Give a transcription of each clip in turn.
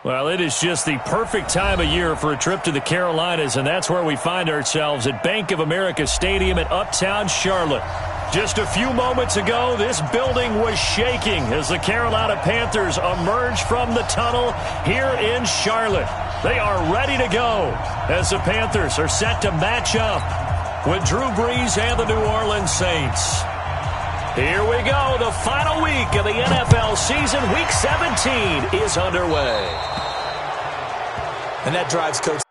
Well, it is just the perfect time of year for a trip to the Carolinas, and that's where we find ourselves at Bank of America Stadium in Uptown Charlotte. Just a few moments ago, this building was shaking as the Carolina Panthers emerged from the tunnel here in Charlotte. They are ready to go as the Panthers are set to match up with Drew Brees and the New Orleans Saints. Here we go. The final week of the NFL season. Week 17 is underway. And that drives Coach.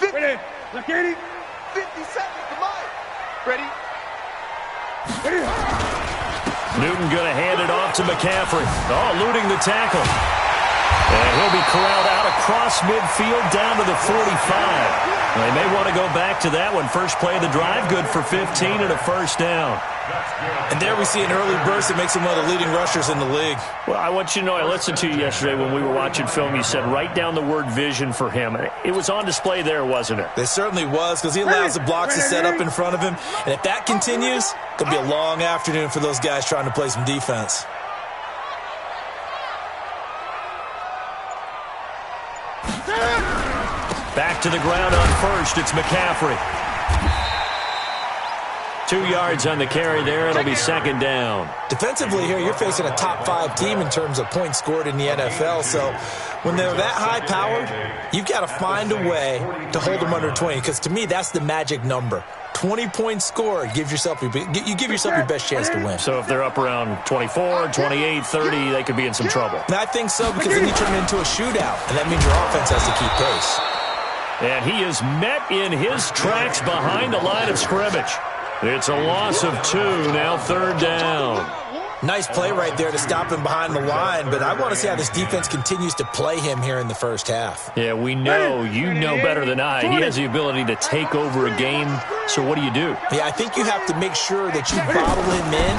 Ready. Look at it. 50 seconds to mine. Ready. Newton going to hand it off to McCaffrey. Oh, eluding the tackle. And he'll be corralled out across midfield down to the 45. They may want to go back to that one. First play of the drive, good for 15 and a first down. And there we see an early burst that makes him one of the leading rushers in the league. Well, I want you to know, I listened to you yesterday when we were watching film. You said write down the word vision for him. It was on display there, wasn't it? It certainly was, because he allows the blocks to set up in front of him. And if that continues, it could be a long afternoon for those guys trying to play some defense. Back to the ground on first. It's McCaffrey. 2 yards on the carry there. It'll be second down. Defensively here, you're facing a top-5 team in terms of points scored in the NFL. So when they're that high-powered, you've got to find a way to hold them under 20. Because to me, that's the magic number. 20 points scored, you give yourself your best chance to win. So if they're up around 24, 28, 30, they could be in some trouble. And I think so, because then you turn it into a shootout, and that means your offense has to keep pace. And he is met in his tracks behind the line of scrimmage. It's a loss of 2, now third down. Nice play right there to stop him behind the line, but I want to see how this defense continues to play him here in the first half. Yeah, we know, you know better than I, he has the ability to take over a game, so what do you do? Yeah, I think you have to make sure that you bottle him in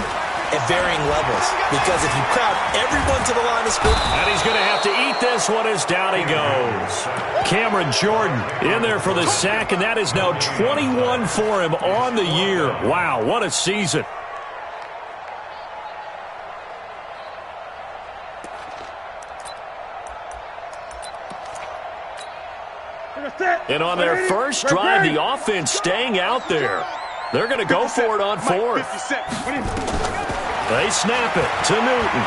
at varying levels, because if you crowd everyone to the line of scrimmage, and he's going to have to eat this one as down he goes. Cameron Jordan in there for the sack, and that is now 21 for him on the year. Wow, what a season. And on their first drive, the offense staying out there. They're going to go for it on fourth. They snap it to Newton.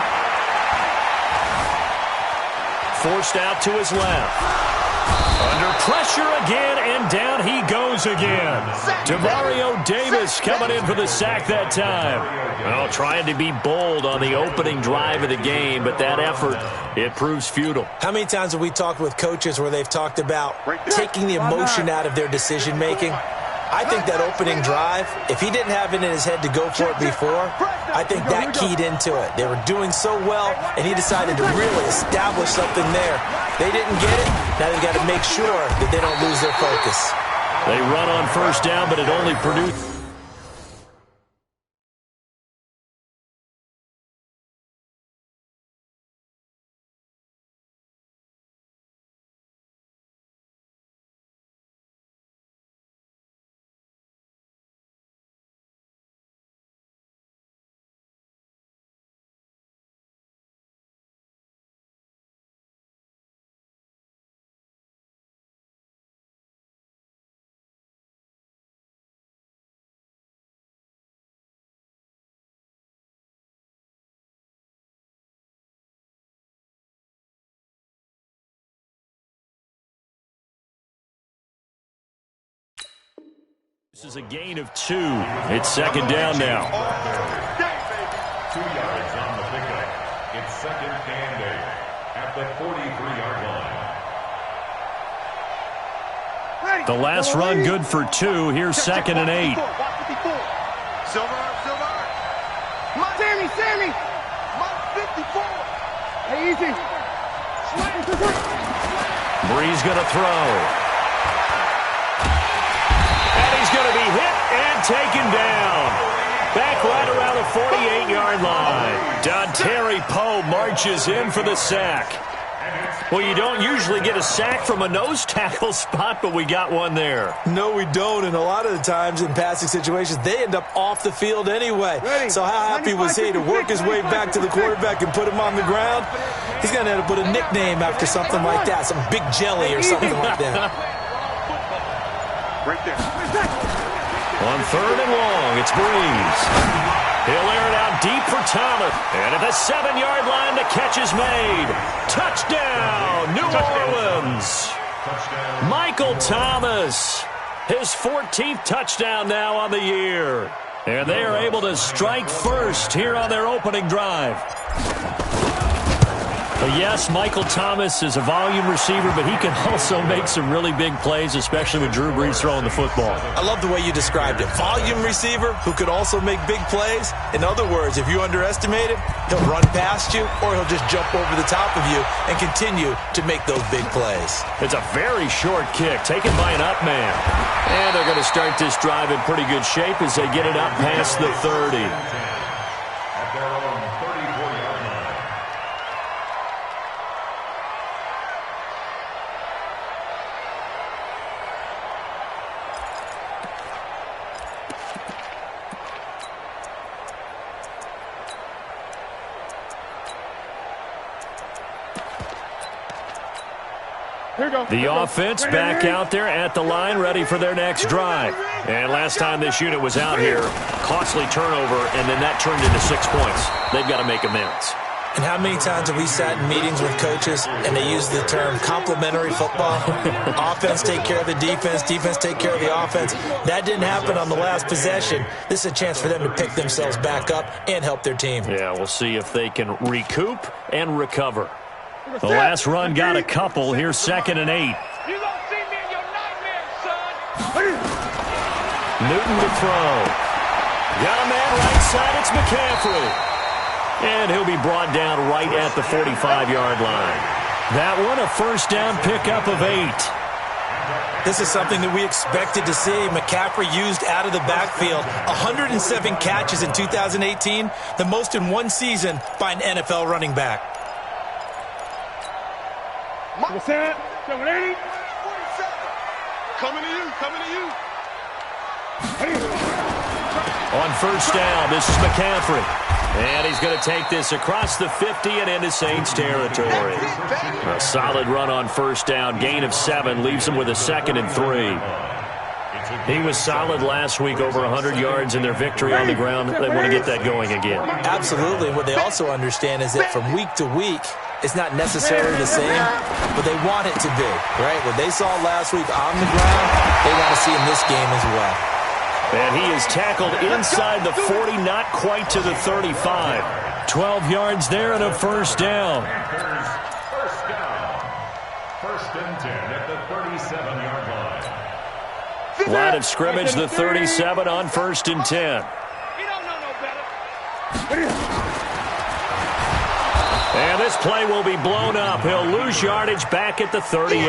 Forced out to his left. Under pressure again, and down he goes again. Tavario Davis coming in for the sack that time. Well, trying to be bold on the opening drive of the game, but that effort, it proves futile. How many times have we talked with coaches where they've talked about taking the emotion out of their decision-making? I think that opening drive, if he didn't have it in his head to go for it before, I think that keyed into it. They were doing so well, and he decided to really establish something there. They didn't get it. Now they've got to make sure that they don't lose their focus. They run on first down, but it only produced This is a gain of 2. It's second down now. 2 yards on the pickup. It's second and 8 at the 43-yard line. The last run good for 2. Here's second and 8. Silver. Sammy. Mike 54. Hey, easy. Bree's going to throw. And he's going to be hit and taken down. Back right around the 48-yard line. Dontari Poe marches in for the sack. Well, you don't usually get a sack from a nose tackle spot, but we got one there. No, we don't, and a lot of the times in passing situations, they end up off the field anyway. So how happy was he to work his way back to the quarterback and put him on the ground? He's going to end up with a nickname after something like that, some Big Jelly or something like that. Right there. On third and long, it's Breeze. He'll air it out deep for Thomas. And at the 7-yard line, the catch is made. Touchdown, New Orleans. Michael Thomas, his 14th touchdown now on the year. And they are able to strike first here on their opening drive. Yes, Michael Thomas is a volume receiver, but he can also make some really big plays, especially with Drew Brees throwing the football. I love the way you described it. Volume receiver who could also make big plays. In other words, if you underestimate him, he'll run past you or he'll just jump over the top of you and continue to make those big plays. It's a very short kick taken by an up man. And they're going to start this drive in pretty good shape as they get it up past the 30. At their own 34-yard line. The offense back out there at the line, ready for their next drive. And last time this unit was out here, costly turnover, and then that turned into 6 points. They've got to make amends. And how many times have we sat in meetings with coaches and they use the term complementary football? Offense take care of the defense, defense take care of the offense. That didn't happen on the last possession. This is a chance for them to pick themselves back up and help their team. Yeah, we'll see if they can recoup and recover. The last run got a couple. Here's second and 8. You gonna see me in your nightmares, son. Newton to throw. Got a man right side. It's McCaffrey. And he'll be brought down right at the 45-yard line. That one a first down pickup of 8. This is something that we expected to see. McCaffrey used out of the backfield. 107 catches in 2018, the most in one season by an NFL running back. What's that? 780. 47. Coming to you. On first down, this is McCaffrey. And he's going to take this across the 50 and into Saints territory. A solid run on first down. Gain of 7 leaves him with a 2nd and 3. He was solid last week, over 100 yards in their victory on the ground. They want to get that going again. Absolutely. What they also understand is that from week to week, it's not necessarily the same, but they want it to be, right? What they saw last week on the ground, they want to see in this game as well. And he is tackled inside the 40, not quite to the 35. 12 yards there and a first down. First down. First and 10 at the 37-yard line. Line of scrimmage, the 37 on first and 10. You don't know no better. And this play will be blown up. He'll lose yardage back at the 38.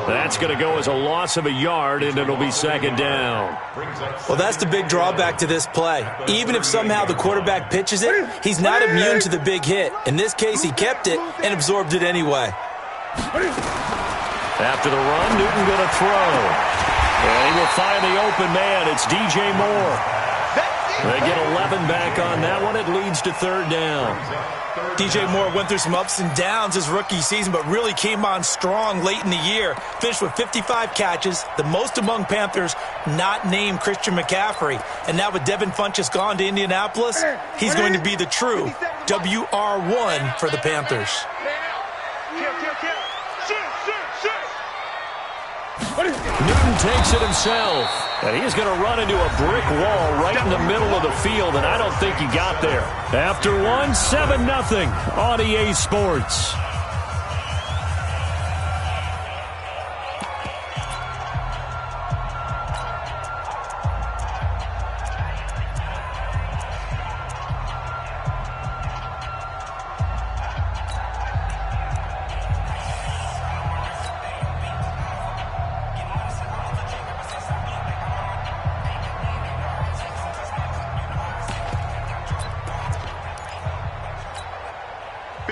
That's going to go as a loss of a yard, and it'll be second down. Well, that's the big drawback to this play. Even if somehow the quarterback pitches it, he's not immune to the big hit. In this case, he kept it and absorbed it anyway. After the run, Newton going to throw. And he will find the open man. It's DJ Moore. They get 11 back on that one. It leads to third down. DJ Moore went through some ups and downs his rookie season, but really came on strong late in the year. Finished with 55 catches, the most among Panthers not named Christian McCaffrey. And now with Devin Funchess gone to Indianapolis, he's going to be the true WR1 for the Panthers. Newton takes it himself. And he's going to run into a brick wall right in the middle of the field, and I don't think he got there. After one, 7-0 on EA Sports.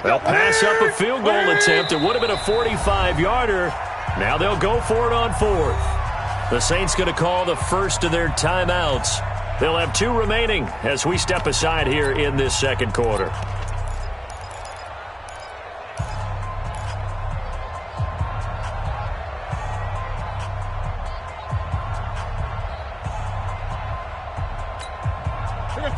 They'll pass up a field goal attempt. It would have been a 45-yarder. Now they'll go for it on fourth. The Saints going to call the first of their timeouts. They'll have 2 remaining as we step aside here in this second quarter.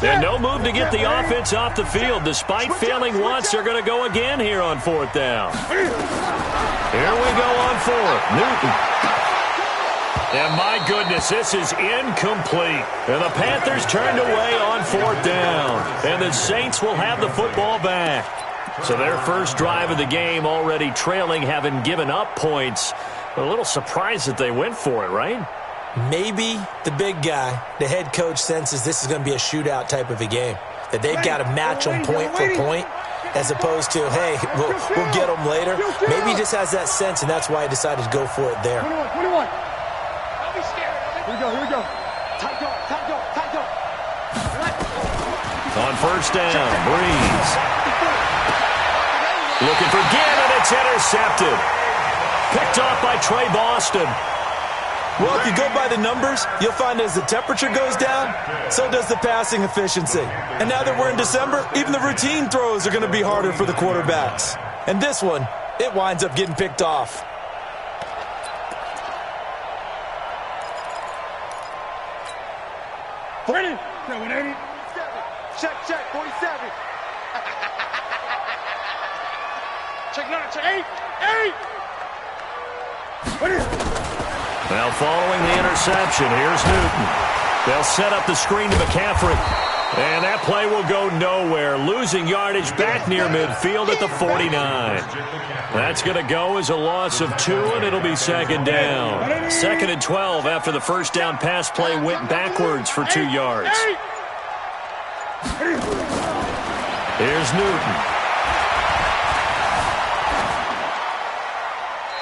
And no move to get the offense off the field. Despite failing once, they're going to go again here on fourth down. Here we go on fourth. Newton. And my goodness, this is incomplete. And the Panthers turned away on fourth down. And the Saints will have the football back. So their first drive of the game already trailing, having given up points. A little surprised that they went for it, right? Maybe the big guy, the head coach, senses this is going to be a shootout type of a game, that they've got to match them point for point as opposed to, hey, we'll get them later. Maybe he just has that sense, and that's why he decided to go for it there. 21. Don't be scared. Here we go. Tight go. On first down, Breeze. Looking for Ginn, and it's intercepted. Picked off by Trey Boston. Well, if you go by the numbers, you'll find as the temperature goes down, so does the passing efficiency. And now that we're in December, even the routine throws are going to be harder for the quarterbacks. And this one, it winds up getting picked off. Brandon, 180. Check, 47. Check 9, check 8. Now following the interception, here's Newton. They'll set up the screen to McCaffrey. And that play will go nowhere. Losing yardage back near midfield at the 49. That's going to go as a loss of 2, and it'll be second down. 2nd and 12 after the first down pass play went backwards for 2 yards. Here's Newton.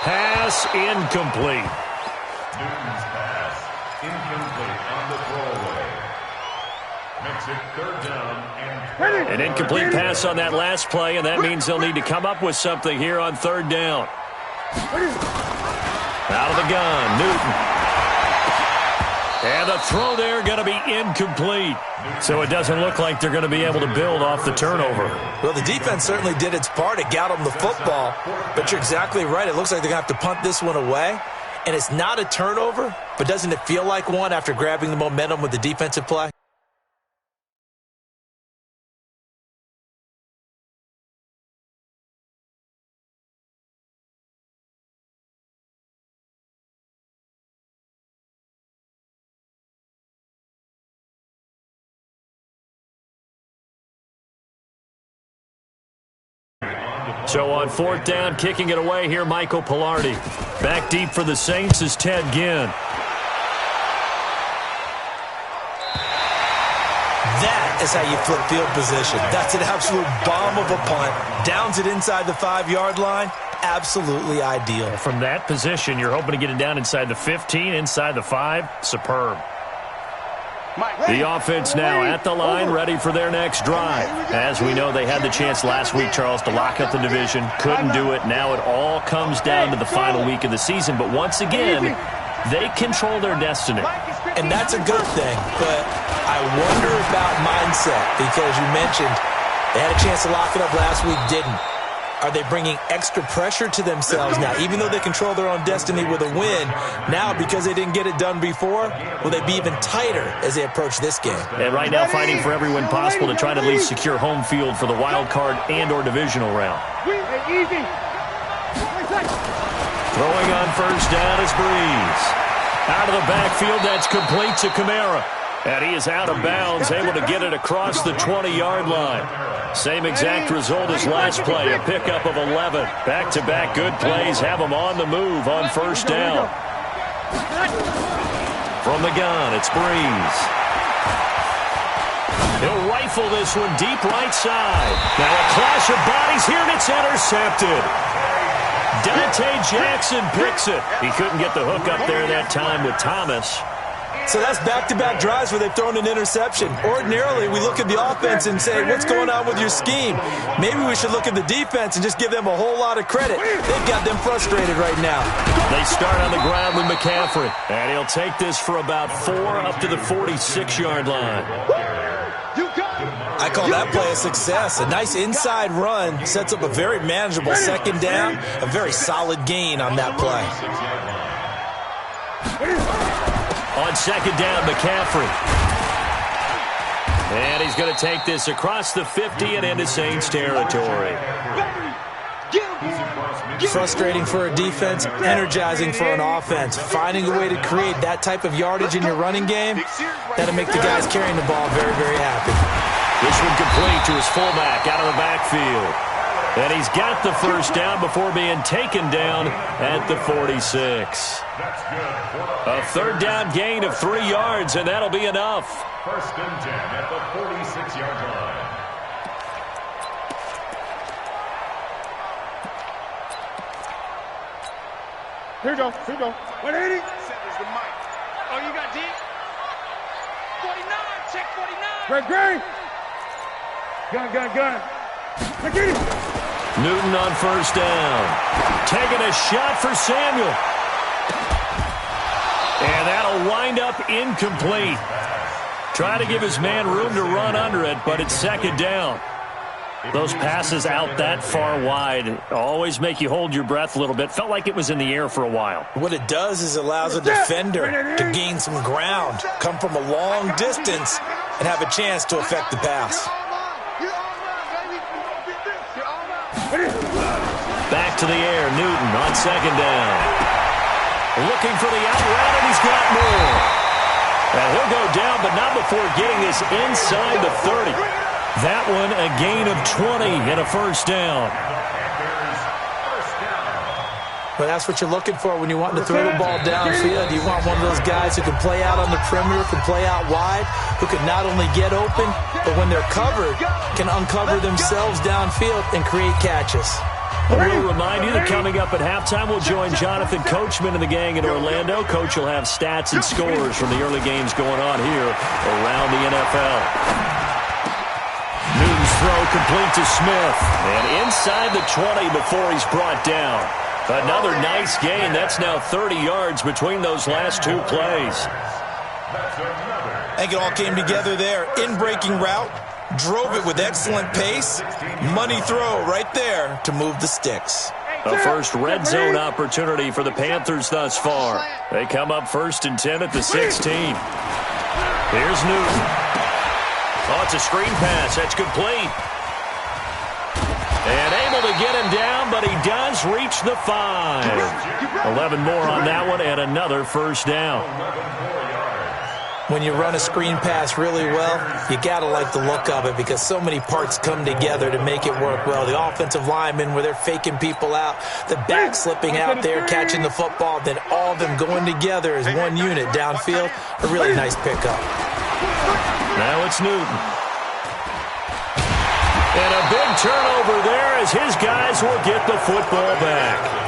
Pass incomplete. Newton's pass incomplete on the throwaway. Makes it 3rd down and 12. An incomplete pass on that last play, and that means they'll need to come up with something here on 3rd down. Out of the gun, Newton. And the throw there going to be incomplete. So it doesn't look like they're going to be able to build off the turnover. Well, the defense certainly did its part. It got them the football. But you're exactly right. It looks like they're going to have to punt this one away. And it's not a turnover, but doesn't it feel like one after grabbing the momentum with the defensive play? So on 4th down, kicking it away here, Michael Pilardi. Back deep for the Saints is Ted Ginn. That is how you flip field position. That's an absolute bomb of a punt. Downs it inside the 5-yard line. Absolutely ideal. From that position, you're hoping to get it down inside the 15, inside the 5. Superb. The offense now at the line, ready for their next drive. As we know, they had the chance last week, Charles, to lock up the division. Couldn't do it. Now it all comes down to the final week of the season. But once again, they control their destiny. And that's a good thing. But I wonder about mindset, because you mentioned they had a chance to lock it up last week, didn't. Are they bringing extra pressure to themselves now? Even though they control their own destiny with a win, now because they didn't get it done before, will they be even tighter as they approach this game? And right now fighting for every win possible to try to at least secure home field for the wild card and or divisional round. Throwing on first down is Breeze. Out of the backfield, that's complete to Kamara. And he is out of bounds, able to get it across the 20-yard line. Same exact result as last play, a pickup of 11. Back-to-back good plays have him on the move on first down. From the gun, it's Breeze. He'll rifle this one deep right side. Now a clash of bodies here, and it's intercepted. Dante Jackson picks it. He couldn't get the hook up there that time with Thomas. So that's back-to-back drives where they've thrown an interception. Ordinarily, we look at the offense and say, what's going on with your scheme? Maybe we should look at the defense and just give them a whole lot of credit. They've got them frustrated right now. They start on the ground with McCaffrey. And he'll take this for about 4 up to the 46-yard line. I call that play a success. A nice inside run sets up a very manageable second down. A very solid gain on that play. On second down, McCaffrey. And he's going to take this across the 50 and into Saints territory. Frustrating for a defense, energizing for an offense. Finding a way to create that type of yardage in your running game, that'll make the guys carrying the ball very, very happy. This one complete to his fullback out of the backfield. And he's got the first down before being taken down at the 46. A third down gain of 3 yards, and that'll be enough. First and 10 at the 46-yard line. Here we go. 180. Centers the mic. Oh, you got deep? 49. Check 49. Great. Gun. Look at him. Newton on first down. Taking a shot for Samuel. And that'll wind up incomplete. Try to give his man room to run under it, but it's second down. Those passes out that far wide always make you hold your breath a little bit. Felt like it was in the air for a while. What it does is allows a defender to gain some ground, come from a long distance, and have a chance to affect the pass. Back to the air, Newton on second down. Looking for the out route, and he's got more. And he'll go down, but not before getting this inside the 30. That one a gain of 20 and a first down. Well, that's what you're looking for when you want to throw the ball downfield. You want one of those guys who can play out on the perimeter, can play out wide, who can not only get open, but when they're covered, can uncover themselves downfield and create catches. We'll remind you that coming up at halftime, we'll join Jonathan Coachman and the gang in Orlando. Coach will have stats and scores from the early games going on here around the NFL. Newton's throw complete to Smith. And inside the 20 before he's brought down. Another nice gain. That's now 30 yards between those last 2 plays. I think it all came together there. In-breaking route. Drove it with excellent pace. Money throw right there to move the sticks. A first red zone opportunity for the Panthers thus far. They come up first and 10 at the 16. Here's Newton. Oh, it's a screen pass. That's complete. And able to get him down, but he does reach the 5. 11 more on that one and another first down. When you run a screen pass really well, you got to like the look of it because so many parts come together to make it work well. The offensive linemen where they're faking people out, the back slipping out there, catching the football, then all of them going together as one unit downfield. A really nice pickup. Now it's Newton. And a big turnover there as his guys will get the football back.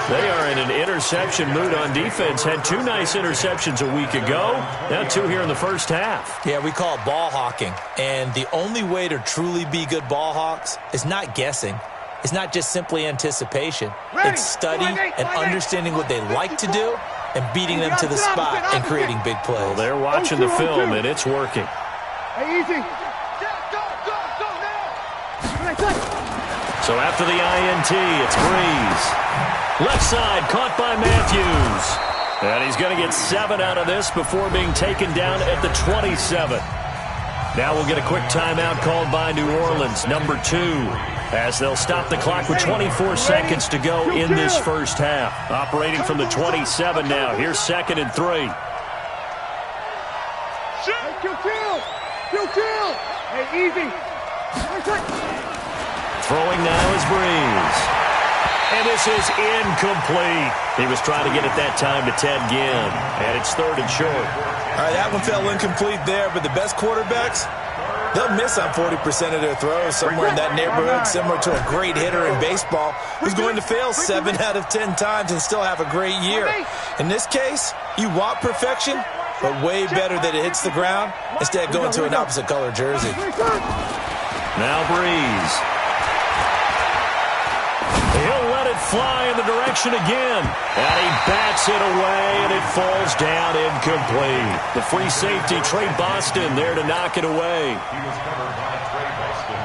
They are in an interception mood on defense. Had 2 nice interceptions a week ago. Now 2 here in the first half. Yeah, we call it ball hawking. And the only way to truly be good ball hawks is not guessing. It's not just simply anticipation. It's study and understanding what they like to do and beating them to the spot and creating big plays. Well, they're watching the film, and it's working. Hey, easy. So after the INT, it's Breeze. Left side, caught by Matthews. And he's going to get 7 out of this before being taken down at the 27. Now we'll get a quick timeout called by New Orleans, number 2, as they'll stop the clock with 24 seconds to go in this first half. Operating from the 27 now. Here's 2nd and 3. Kill. Hey, easy. Throwing now is Breeze. And this is incomplete. He was trying to get it that time to Ted Ginn. And it's 3rd and short. All right, that one fell incomplete there, but the best quarterbacks, they'll miss on 40% of their throws, somewhere in that neighborhood, similar to a great hitter in baseball who's going to fail 7 out of 10 times and still have a great year. In this case, you want perfection, but way better that it hits the ground instead of going to an opposite color jersey. Now Breeze. He'll let it fly in the direction again. And he bats it away, and it falls down incomplete. The free safety, Trey Boston, there to knock it away. He was covered by Trey Boston.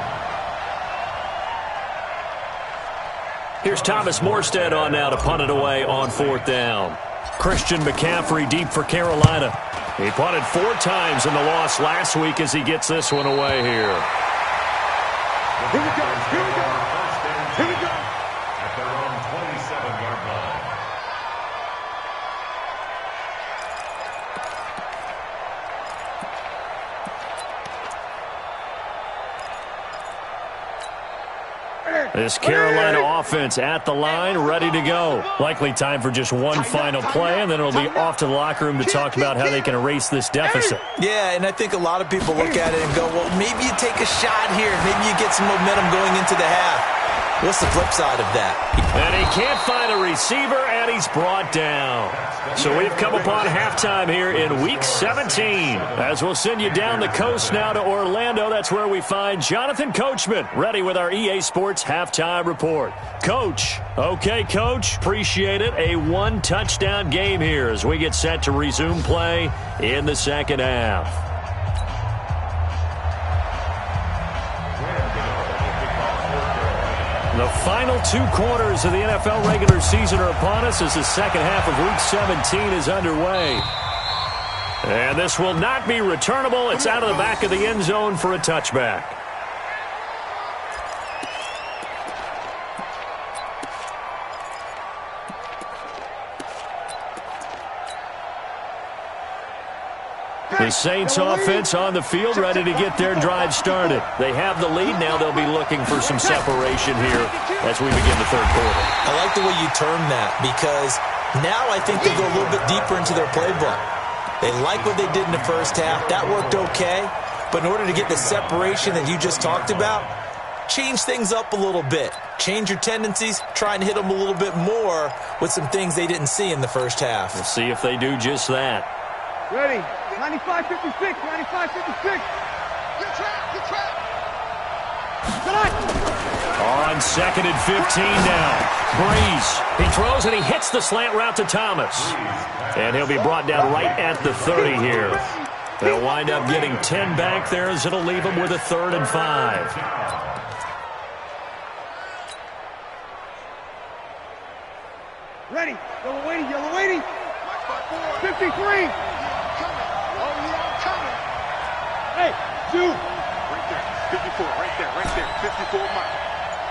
Here's Thomas Morstead on now to punt it away on 4th down. Christian McCaffrey deep for Carolina. He punted 4 times in the loss last week as he gets this one away here. Here we go. At their own 27-yard line. This Carolina offense at the line, ready to go. Likely time for just one final play, and then it'll be off to the locker room to talk about how they can erase this deficit. Yeah, and I think a lot of people look at it and go, well, maybe you take a shot here. Maybe you get some momentum going into the half. What's the flip side of that? And he can't find a receiver, and he's brought down. So we've come upon halftime here in Week 17. As we'll send you down the coast now to Orlando. That's where we find Jonathan Coachman, ready with our EA Sports Halftime Report. Coach. Okay, Coach. Appreciate it. A 1-touchdown game here as we get set to resume play in the second half. The final 2 quarters of the NFL regular season are upon us as the second half of Week 17 is underway. And this will not be returnable. It's out of the back of the end zone for a touchback. The Saints offense on the field, ready to get their drive started. They have the lead. Now they'll be looking for some separation here as we begin the third quarter. I like the way you term that because now I think they go a little bit deeper into their playbook. They like what they did in the first half. That worked okay. But in order to get the separation that you just talked about, change things up a little bit. Change your tendencies. Try and hit them a little bit more with some things they didn't see in the first half. We'll see if they do just that. Ready. 95-56. 95-56. Good trap. On 2nd and 15 now. Breeze. He throws and he hits the slant route to Thomas. And he'll be brought down right at the 30 here. They'll wind up getting 10 back there as it'll leave them with a 3rd and 5. Ready. Yellow waiting. 53. Hey, 2. Right there. 54. Right there. 54 Mike.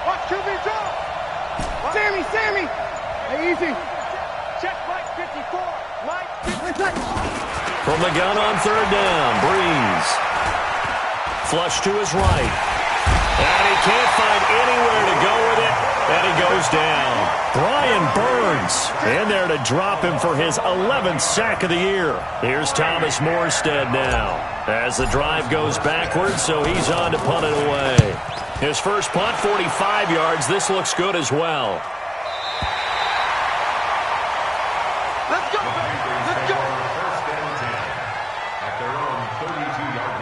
Watch QB draw. Sammy. Hey, easy. Check Mike 54. Mike 54. From the gun on 3rd down, Breeze. Flush to his right. And he can't find anywhere to go with it. And he goes down. Brian Burns in there to drop him for his 11th sack of the year. Here's Thomas Morstead now as the drive goes backwards, so he's on to punt it away. His first punt, 45 yards. This looks good as well. Let's go. First and 10 at their own 32-yard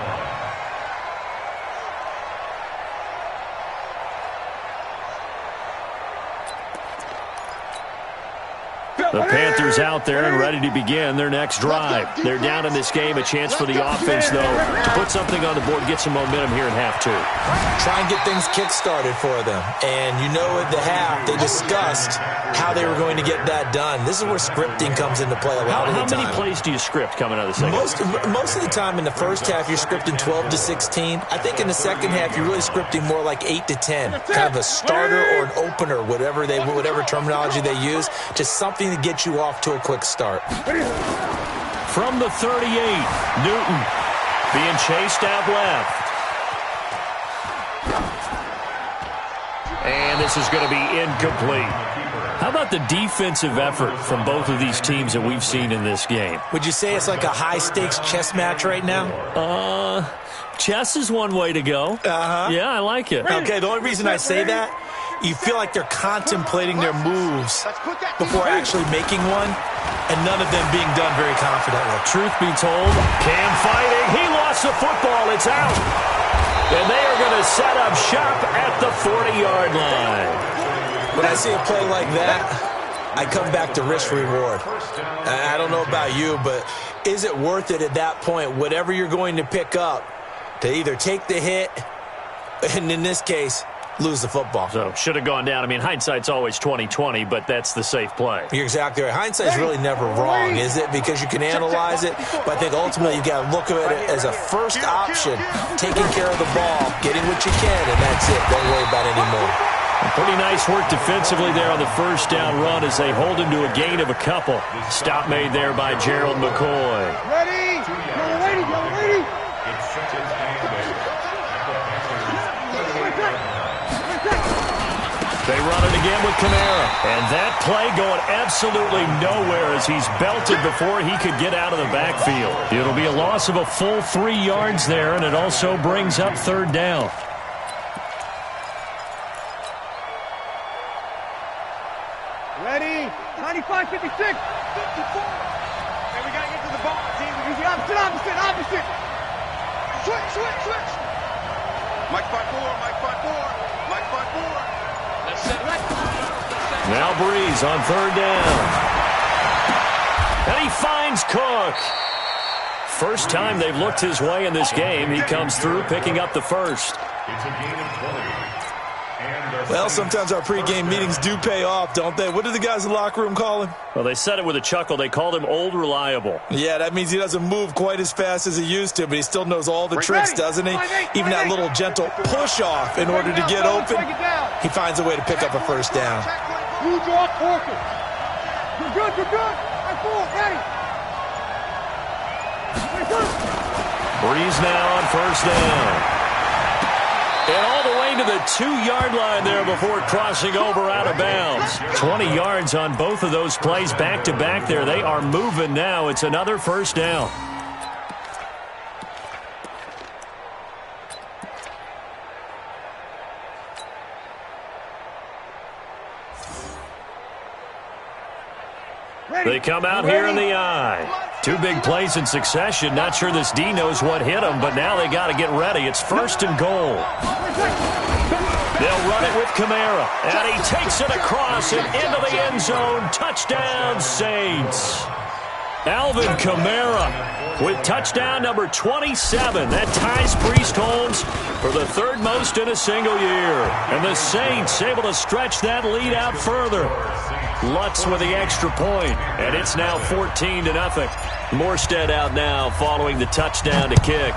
line. The Panthers out there and ready to begin their next drive. They're down in this game. A chance for the offense, though, to put something on the board, get some momentum here in half 2. Try and get things kick-started for them. And you know at the half, they discussed how they were going to get that done. This is where scripting comes into play a lot of the time. How many plays do you script coming out of the second? Most of the time in the first half, you're scripting 12 to 16. I think in the second half, you're really scripting more like 8 to 10. Kind of a starter or an opener, whatever terminology they use. Just something to get you off to a quick start. From the 38, Newton being chased out left. And this is going to be incomplete. How about the defensive effort from both of these teams that we've seen in this game? Would you say it's like a high-stakes chess match right now? Chess is one way to go. Yeah, I like it. Okay, the only reason I say that, you feel like they're contemplating their moves before actually making one, and none of them being done very confidently. Truth be told, Cam fighting. He lost the football. It's out. And they are going to set up shop at the 40-yard line. When I see a play like that, I come back to risk-reward. I don't know about you, but is it worth it at that point, whatever you're going to pick up, to either take the hit, and in this case, lose the football? So, should have gone down. I mean, hindsight's always 20/20, but that's the safe play. You're exactly right. Hindsight's really never wrong, is it? Because you can analyze it, but I think ultimately you got to look at it as a first option, taking care of the ball, getting what you can, and that's it. Don't worry about it anymore. Pretty nice work defensively there on the first down run as they hold him to a gain of a couple. Stop made there by Gerald McCoy. Ready? Ready? They run it again with Kamara. And that play going absolutely nowhere as he's belted before he could get out of the backfield. It'll be a loss of a full 3 yards there, and it also brings up third down. Ready? 95, 56, 54. And we got to get to the ball, team. Opposite. Switch. Mike 5-4. Let's set right. Now Breeze on third down. And he finds Cook. First time they've looked his way in this game. He comes through picking up the first. It's a gain of 20. Well, sometimes our pregame meetings do pay off, don't they? What do the guys in the locker room call him? Well, they said it with a chuckle. They called him Old Reliable. Yeah, that means he doesn't move quite as fast as he used to, but he still knows all the tricks, doesn't he? Even that little gentle push-off in order to get open, he finds a way to pick up a first down. You draw Corker. You're good. Ready. Breeze now on first down. And all the way to the 2-yard line there before crossing over out of bounds. 20 yards on both of those plays back-to-back there. They are moving now. It's another first down. They come out here in the eye. 2 big plays in succession. Not sure this D knows what hit them, but now they got to get ready. It's first and goal. They'll run it with Kamara, and he takes it across and into the end zone. Touchdown, Saints. Alvin Kamara with touchdown number 27. That ties Priest Holmes for the third most in a single year. And the Saints able to stretch that lead out further. Lutz with the extra point, and it's now 14-0. Morstead out now following the touchdown to kick.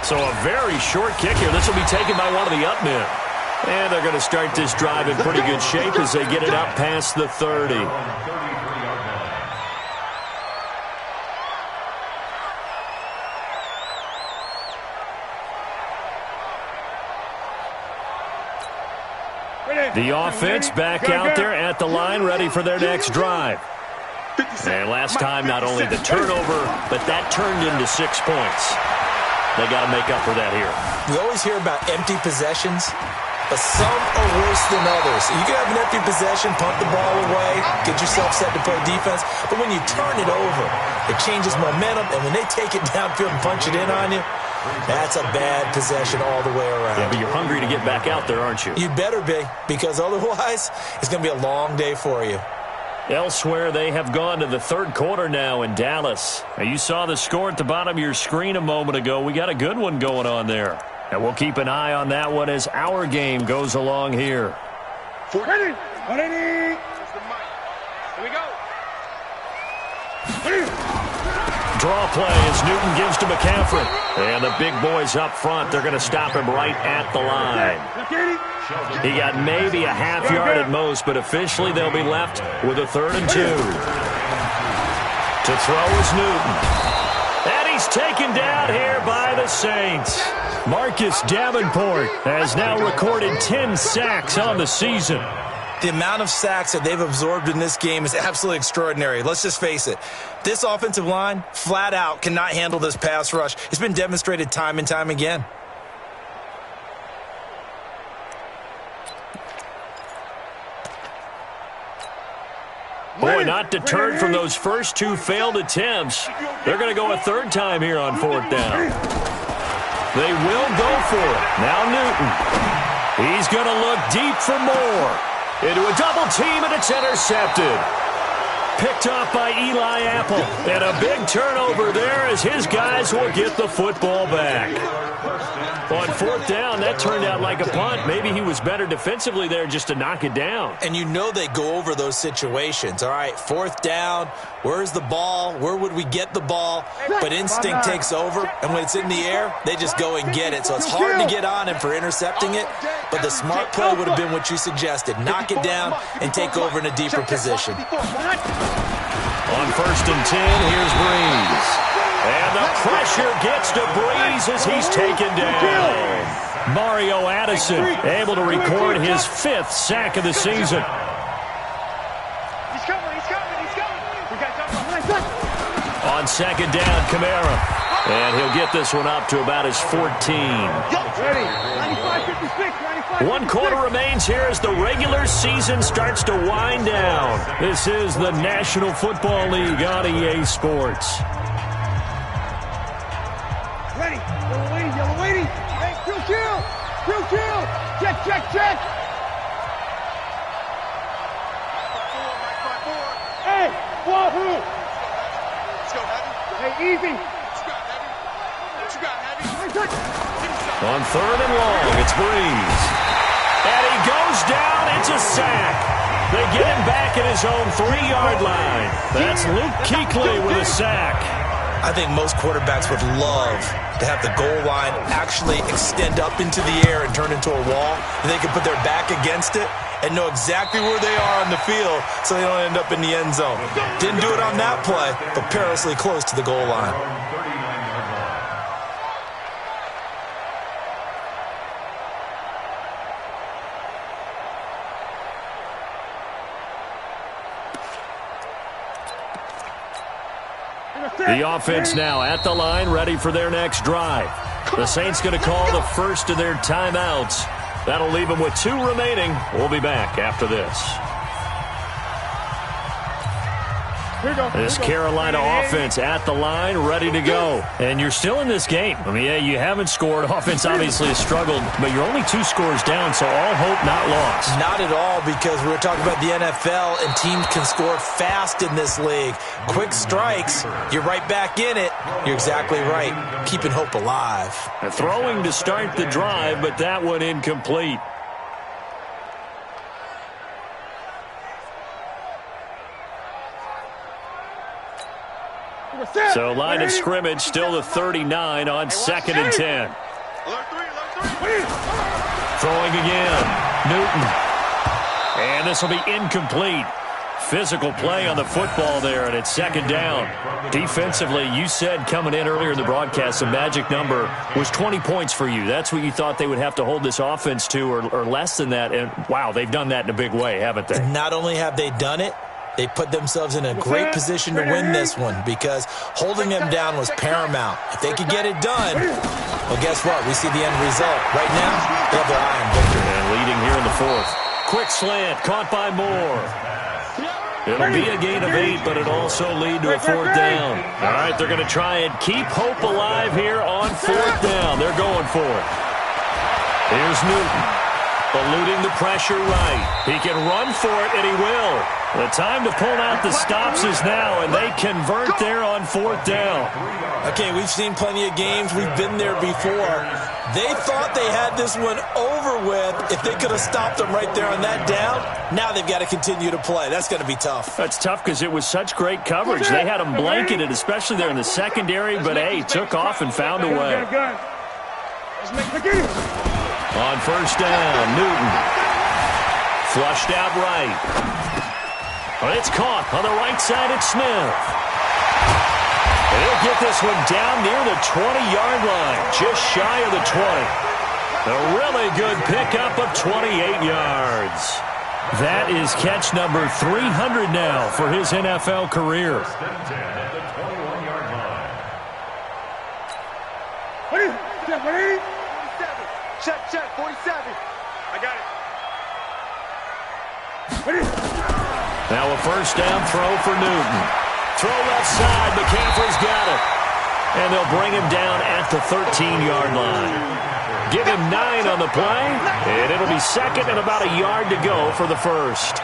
So a very short kick here. This will be taken by one of the up men. And they're going to start this drive in pretty good shape as they get it up past the 30. The offense back out there at the line, ready for their next drive. And last time, not only the turnover, but that turned into 6 points. They got to make up for that here. We always hear about empty possessions, but some are worse than others. You can have an empty possession, pump the ball away, get yourself set to play defense, but when you turn it over, it changes momentum, and when they take it downfield and punch it in on you, That's a bad possession all the way around. Yeah, but you're hungry to get back out there, aren't you? You better be, because otherwise it's going to be a long day for you. Elsewhere, they have gone to the third quarter now in Dallas. Now, you saw the score at the bottom of your screen a moment ago. We got a good one going on there. And we'll keep an eye on that one as our game goes along here. Ready. Here we go. Draw play as Newton gives to McCaffrey. And the big boys up front, they're going to stop him right at the line. He got maybe a half yard at most, but officially they'll be left with a 3rd and 2. To throw is Newton. And he's taken down here by the Saints. Marcus Davenport has now recorded 10 sacks on the season. The amount of sacks that they've absorbed in this game is absolutely extraordinary. Let's just face it. This offensive line, flat out, cannot handle this pass rush. It's been demonstrated time and time again. Boy, not deterred from those first 2 failed attempts. They're going to go a 3rd time here on 4th down. They will go for it. Now Newton. He's going to look deep for more. Into a double team, and it's intercepted. Picked off by Eli Apple. And a big turnover there as his guys will get the football back. On 4th down, that turned out like a punt. Maybe he was better defensively there just to knock it down. And you know they go over those situations. All right, 4th down, where's the ball? Where would we get the ball? But instinct takes over, and when it's in the air, they just go and get it. So it's hard to get on him for intercepting it, but the smart play would have been what you suggested. Knock it down and take over in a deeper position. On 1st and 10, here's Breeze. And the pressure gets to Breeze as he's taken down. Mario Addison able to record his 5th sack of the season. He's coming. On 2nd down, Kamara. And he'll get this one up to about his 14. Ready. 95-56. 1 quarter remains here as the regular season starts to wind down. This is the National Football League on EA Sports. Ready. Yellow waiting. Hey, chill. Check. Hey, wahoo. Let's go, heavy. Hey, easy. What you got, heavy? On 3rd and long, it's Breeze. And he goes down. It's a sack. They get him back at his own 3-yard line. That's Luke Kuechly with a sack. I think most quarterbacks would love to have the goal line actually extend up into the air and turn into a wall, and they can put their back against it and know exactly where they are on the field so they don't end up in the end zone. Didn't do it on that play, but perilously close to the goal line. The offense now at the line, ready for their next drive. The Saints going to call the first of their timeouts. That'll leave them with 2 remaining. We'll be back after this. This Carolina offense at the line, ready to go. And you're still in this game. I mean, yeah, you haven't scored. Offense obviously has struggled, but you're only 2 scores down, so all hope not lost. Not at all, because we were talking about the NFL, and teams can score fast in this league. Quick strikes, you're right back in it. You're exactly right. Keeping hope alive. And throwing to start the drive, but that one incomplete. So line of scrimmage still the 39 on 2nd and 10. Throwing again. Newton. And this will be incomplete. Physical play on the football there, and it's 2nd down. Defensively, you said coming in earlier in the broadcast, the magic number was 20 points for you. That's what you thought they would have to hold this offense to, or less than that. And, wow, they've done that in a big way, haven't they? Not only have they done it, they put themselves in a great position to win this one because holding them down was paramount. If they could get it done, well, guess what? We see the end result. Right now, they have their eye on victory. And leading here in the 4th. Quick slant, caught by Moore. It'll be a gain of 8, but it also lead to a 4th down. All right, they're going to try and keep hope alive here on 4th down. They're going for it. Here's Newton, eluding the pressure right. He can run for it, and he will. The time to pull out the stops is now, and they convert there on 4th down. Okay, we've seen plenty of games. We've been there before. They thought they had this one over with. If they could have stopped them right there on that down, now they've got to continue to play. That's going to be tough. That's tough because it was such great coverage. They had them blanketed, especially there in the secondary, but, hey, took off and found a way. On 1st down, Newton. Flushed out right. But it's caught on the right side at Smith. And he'll get this one down near the 20-yard line, just shy of the 20. A really good pickup of 28 yards. That is catch number 300 now for his NFL career. Check, 47. I got it. Now a 1st down throw for Newton. Throw left side, McCaffrey's got it. And they'll bring him down at the 13-yard line. Give him 9 on the play, and it'll be 2nd and about a yard to go for the 1st.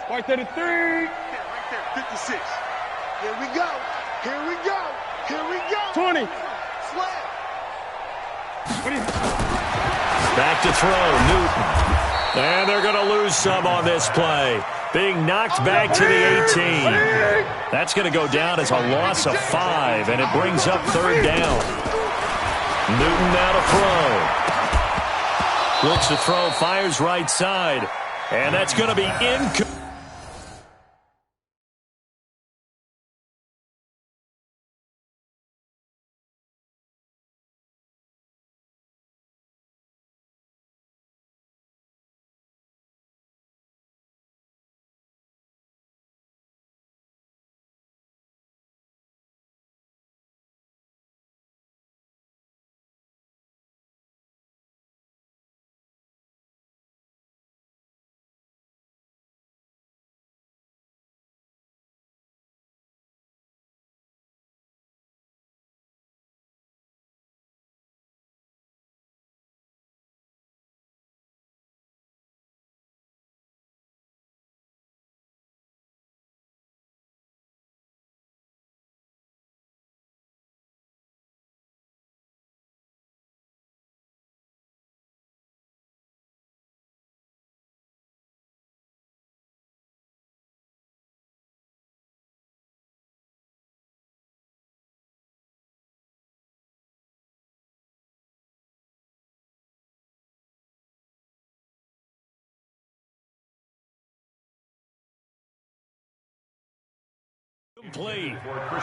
Right there to 3. Right there, 56. Here we go. Here we go. Here we go. 20. Slam. Back to throw, Newton. And they're going to lose some on this play. Being knocked back to the 18. That's going to go down as a loss of 5, and it brings up 3rd down. Newton now to throw. Looks to throw, fires right side. And that's going to be incomplete.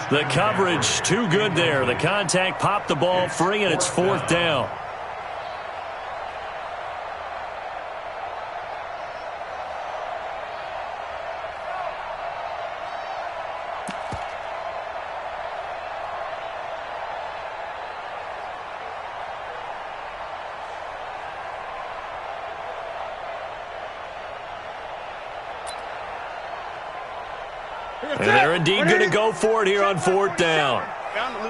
The coverage too good there. The contact popped the ball free, and it's 4th down. And they're indeed going to go for it here on 4th down.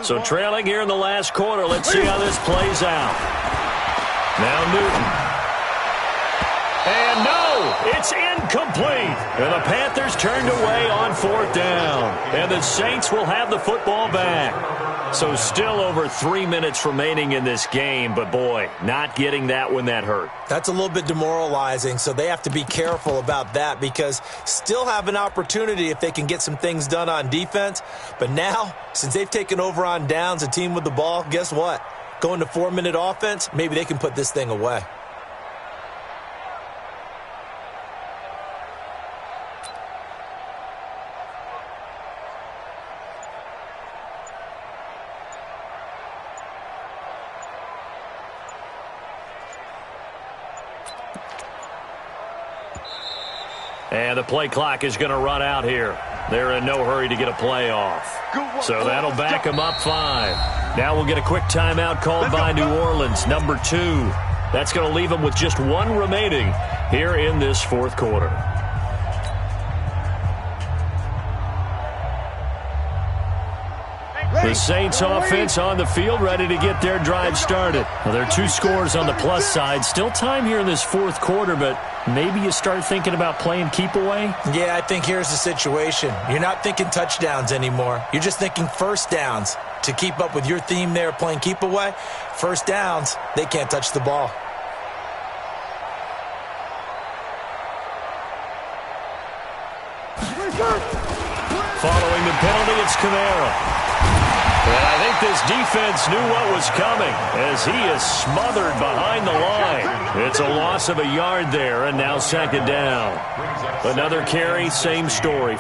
So trailing here in the last quarter. Let's see how this plays out. Now Newton. And no, it's incomplete. And the Panthers turned away on 4th down. And the Saints will have the football back. So still over 3 minutes remaining in this game. But, boy, not getting that when that hurt. That's a little bit demoralizing, so they have to be careful about that because still have an opportunity if they can get some things done on defense. But now, since they've taken over on downs, a team with the ball, guess what? Going to 4-minute offense, maybe they can put this thing away. And the play clock is going to run out here. They're in no hurry to get a play off. So that'll back them up 5. Now we'll get a quick timeout called by New Orleans, number 2. That's going to leave them with just 1 remaining here in this 4th quarter. The Saints offense on the field, ready to get their drive started. Well, there are 2 scores on the plus side. Still time here in this 4th quarter, but maybe you start thinking about playing keep away? Yeah, I think here's the situation. You're not thinking touchdowns anymore. You're just thinking first downs. To keep up with your theme there, playing keep away, first downs, they can't touch the ball. Following the penalty, it's Kamara. And I think this defense knew what was coming as he is smothered behind the line. It's a loss of a yard there, and now 2nd down. Another carry, same story.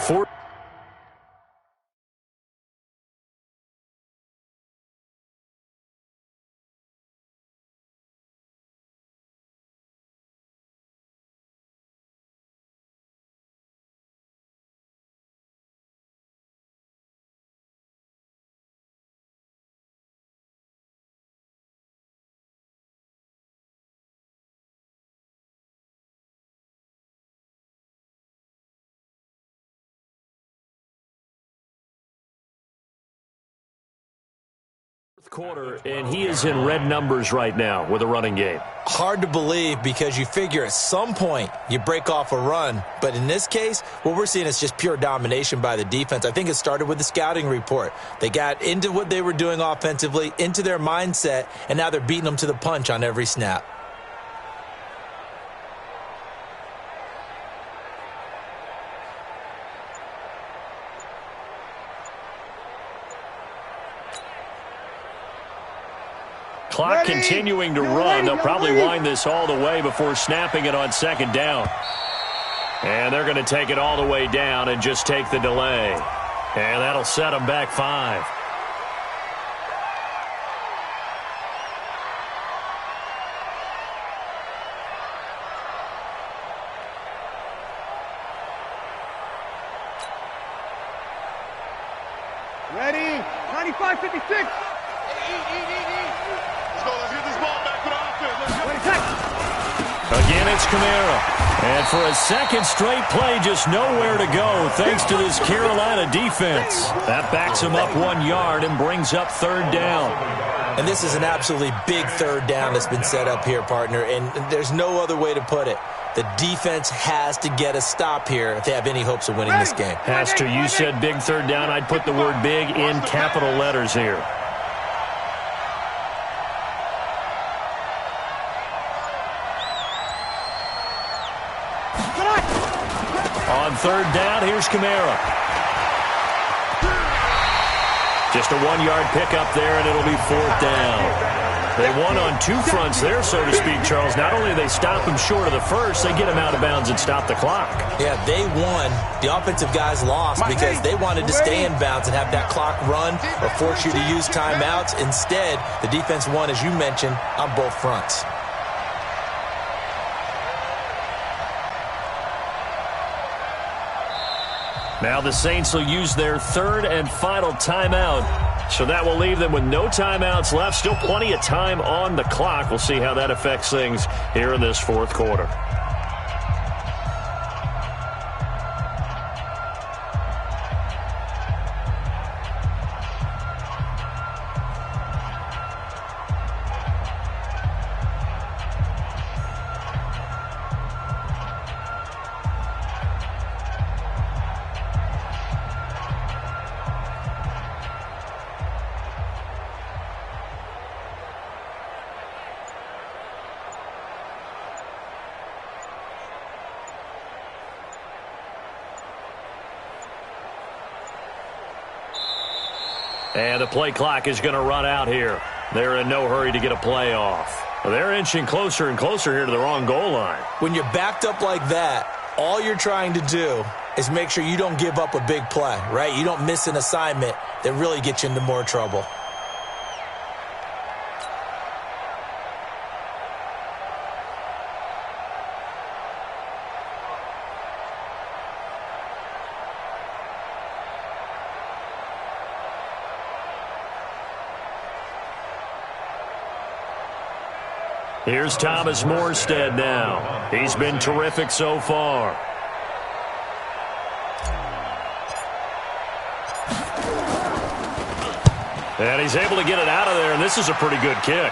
Quarter, and he is in red numbers right now with a running game. Hard to believe because you figure at some point you break off a run. But in this case, what we're seeing is just pure domination by the defense. I think it started with the scouting report. They got into what they were doing offensively, into their mindset, and now they're beating them to the punch on every snap. Clock continuing to run. They'll probably wind this all the way before snapping it on 2nd down. And they're going to take it all the way down and just take the delay. And that'll set them back 5. Ready? 95-56. Let's get this ball back for the offense. Again, it's Kamara. And for a second straight play, just nowhere to go thanks to this Carolina defense. That backs him up 1 yard and brings up 3rd down. And this is an absolutely big 3rd down that's been set up here, partner, and there's no other way to put it. The defense has to get a stop here if they have any hopes of winning this game. Pastor, you said big 3rd down. I'd put the word big in capital letters here. On 3rd down, here's Kamara. Just a 1-yard pickup there, and it'll be 4th down. They won on 2 fronts there, so to speak, Charles. Not only do they stop him short of the first, they get him out of bounds and stop the clock. Yeah, they won. The offensive guys lost because they wanted to stay in bounds and have that clock run or force you to use timeouts. Instead, the defense won, as you mentioned, on both fronts. Now the Saints will use their 3rd and final timeout. So that will leave them with no timeouts left. Still plenty of time on the clock. We'll see how that affects things here in this 4th quarter. And the play clock is going to run out here. They're in no hurry to get a play off. They're inching closer and closer here to the wrong goal line. When you're backed up like that, all you're trying to do is make sure you don't give up a big play, right? You don't miss an assignment that really gets you into more trouble. Here's Thomas Morstead now. He's been terrific so far. And he's able to get it out of there, and this is a pretty good kick.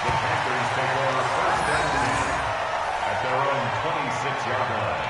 The Panthers take over first and 10 at their own 26-yard line.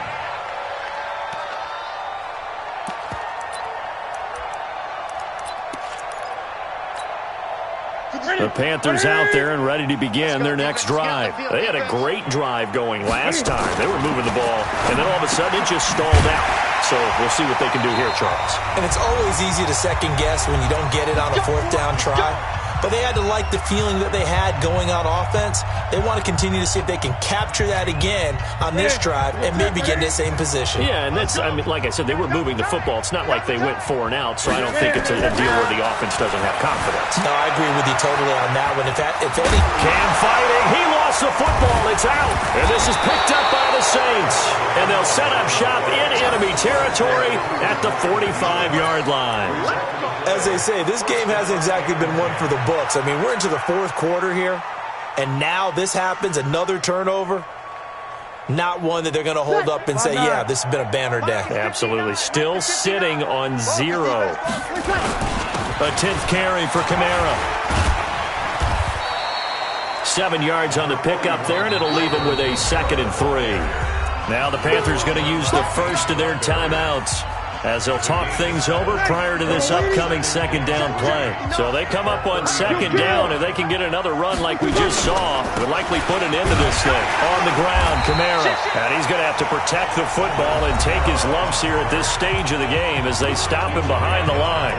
The Panthers out there and ready to begin their next drive. They had a great drive going last time. They were moving the ball, and then all of a sudden it just stalled out. So we'll see what they can do here, Charles. And it's always easy to second guess when you don't get it on a fourth down try. But they had to like the feeling that they had going on offense. They want to continue to see if they can capture that again on this drive and maybe get in the same position. Yeah, and that's, I mean, like I said, they were moving the football. It's not like they went 4 and out, so I don't think it's a deal where the offense doesn't have confidence. No, I agree with you totally on that one. If any... Cam fighting. He lost the football. It's out. And this is picked up by the Saints. And they'll set up shop in enemy territory at the 45-yard line. As they say, this game hasn't exactly been one for the books. I mean, we're into the fourth quarter here, and now this happens, another turnover. Not one that they're going to hold up and say, yeah, this has been a banner day. Absolutely. Still sitting on 0. A 10th carry for Kamara. 7 yards on the pickup there, and it'll leave him with a 2nd and 3. Now the Panthers going to use the first of their timeouts as they'll talk things over prior to this upcoming 2nd down play. So they come up on 2nd down, and they can get another run like we just saw. Would likely put an end to this thing. On the ground, Kamara. And he's going to have to protect the football and take his lumps here at this stage of the game as they stop him behind the line.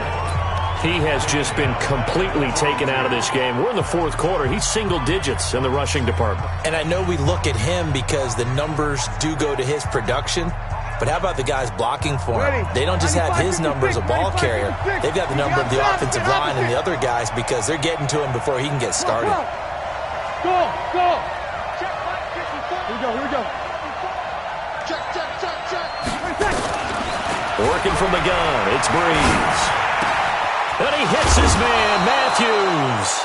He has just been completely taken out of this game. We're in the fourth quarter. He's single digits in the rushing department. And I know we look at him because the numbers do go to his production. But how about the guys blocking for him? They don't just have his number as a ball carrier. They've got the number of the offensive line and the other guys because they're getting to him before he can get started. Go! Here we go. Check. Working from the gun, it's Breeze. And he hits his man, Matthews.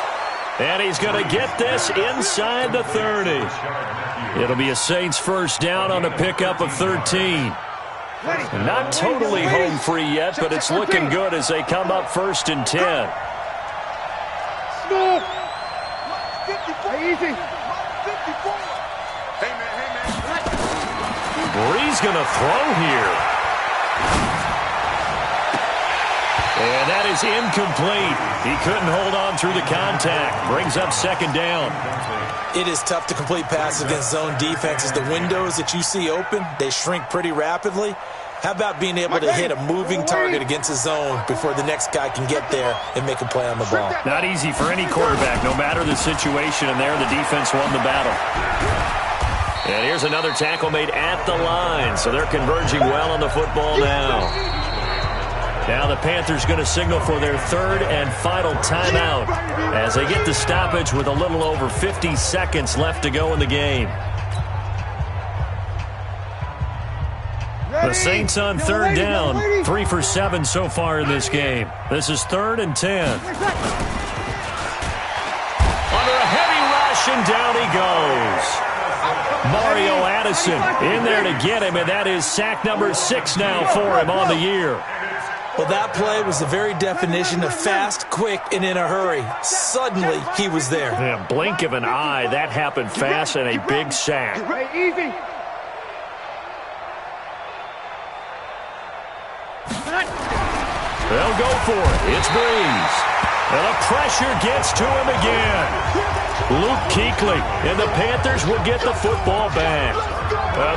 And he's going to get this inside the 30. It'll be a Saints first down on a pickup of 13. Not totally home free yet, but it's looking good as they come up 1st and 10. Easy. Breeze going to throw here. And that is incomplete. He couldn't hold on through the contact. Brings up 2nd down. It is tough to complete passes against zone defenses. The windows that you see open, they shrink pretty rapidly. How about being able to hit a moving target against a zone before the next guy can get there and make a play on the ball? Not easy for any quarterback, no matter the situation, and there the defense won the battle. And here's another tackle made at the line, so they're converging well on the football now. Now the Panthers going to signal for their 3rd and final timeout as they get the stoppage with a little over 50 seconds left to go in the game. The Saints on 3rd down, 3 for 7 so far in this game. This is 3rd and 10. Under a heavy rush, and down he goes. Mario Addison in there to get him, and that is sack number 6 now for him on the year. Well, that play was the very definition of fast, quick, and in a hurry. Suddenly, he was there. Yeah, blink of an eye, that happened fast, and a big sack. Easy. They'll go for it. It's Breeze. And the pressure gets to him again. Luke Kuechly, and the Panthers will get the football back.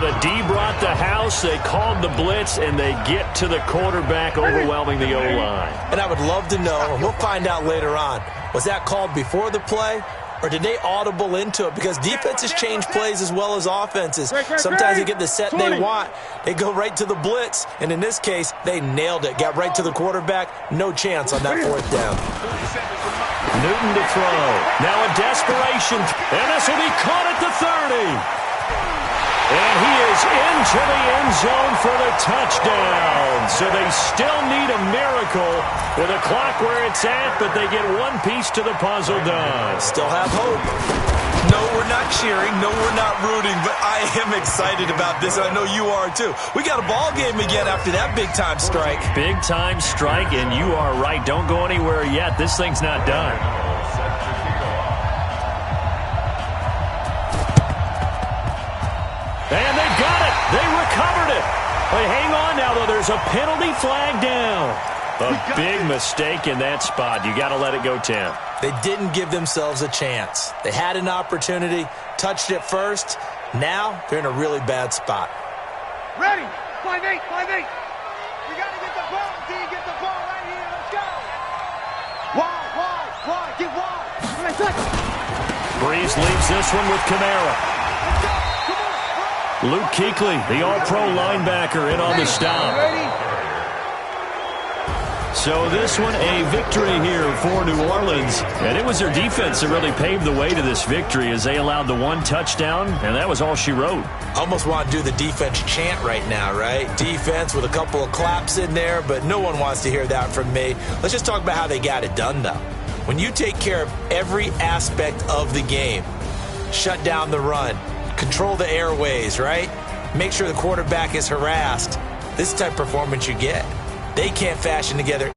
The D brought the house. They called the blitz, and they get to the quarterback, overwhelming the O-line. And I would love to know, and we'll find out later on, was that called before the play, or did they audible into it? Because defenses change plays as well as offenses. Sometimes they get the set they want. They go right to the blitz, and in this case, they nailed it. Got right to the quarterback. No chance on that fourth down. Newton to throw. Now a desperation, and this will be caught at the 30. And he is into the end zone for the touchdown. So they still need a miracle with a clock where it's at, but they get one piece to the puzzle done. Still have hope. No, we're not cheering. No, we're not rooting, but I am excited about this, and I know you are too. We got a ball game again after that big-time strike. Big-time strike, and you are right. Don't go anywhere yet. This thing's not done. And they got it. They recovered it. But hang on now, though. There's a penalty flag down. A big mistake in that spot. You got to let it go, Tim. They didn't give themselves a chance. They had an opportunity, touched it first. Now they're in a really bad spot. Ready? 5-8, 5-8. We got to get the ball, D. Get the ball right here. Let's go. Wide. Get wide. Breeze leaves this one with Kamara. Luke Kuechly, the all-pro linebacker, in on the stop. So this one, a victory here for New Orleans. And it was their defense that really paved the way to this victory as they allowed the one touchdown, and that was all she wrote. Almost want to do the defense chant right now, right? Defense with a couple of claps in there, but no one wants to hear that from me. Let's just talk about how they got it done, though. When you take care of every aspect of the game, shut down the run, control the airways, right? Make sure the quarterback is harassed. This type of performance you get. They can't fashion together